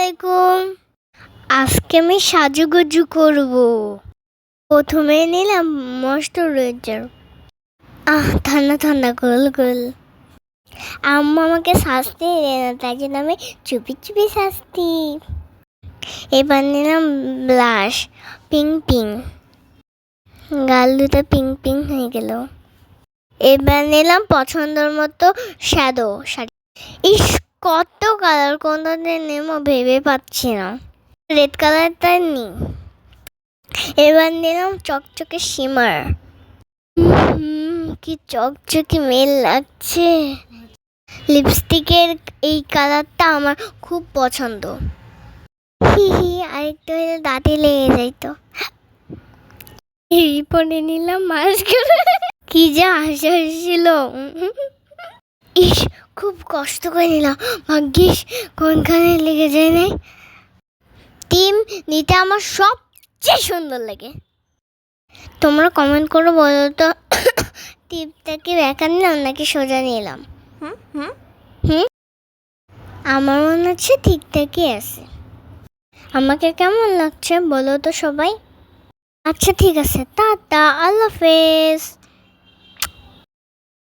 আলাইকুম। আজকে আমি সাজুগুজু করব। প্রথমে নিলাম ময়শ্চারাইজার। ঠান্ডা ঠান্ডা কুল। আম্মু আমাকে সাজতে দেয় না, তাই জন্য আমি চুপি চুপি সাজতি। এবার নিলাম ব্লাশ, পিঙ্ক। গাল দুটো পিঙ্ক হয়ে গেল। এবার নিলাম পছন্দের মতো শ্যাডো। ইস, কত কালার কোনটা নেব ভেবে পাচ্ছি না। রেড কালারটা নিই। এবার নিলাম চকচকে শিমার। কি চকচকে মেল লাগছে। লিপস্টিকের এই কালারটা আমার খুব পছন্দ। আরেকটু হলে দাঁতে লেগে যাইতো। এই পরে নিলাম মাস্কারা। কি যা হাসছিল। ইস, খুব কষ্ট করে নিলাম, ভাগ্যিস কোনখানে লেগে যায় নাই। টিম নিতে আমার সবচেয়ে সুন্দর লাগে। তোমরা কমেন্ট করো, বলো তো টিপটাকে বেঁকা নিলাম নাকি সোজা নিলাম। আমার মনে হচ্ছে ঠিকঠাকই আছে। আমাকে কেমন লাগছে বলো তো সবাই। আচ্ছা ঠিক আছে, টাটা, আল্লাহ হাফেজ।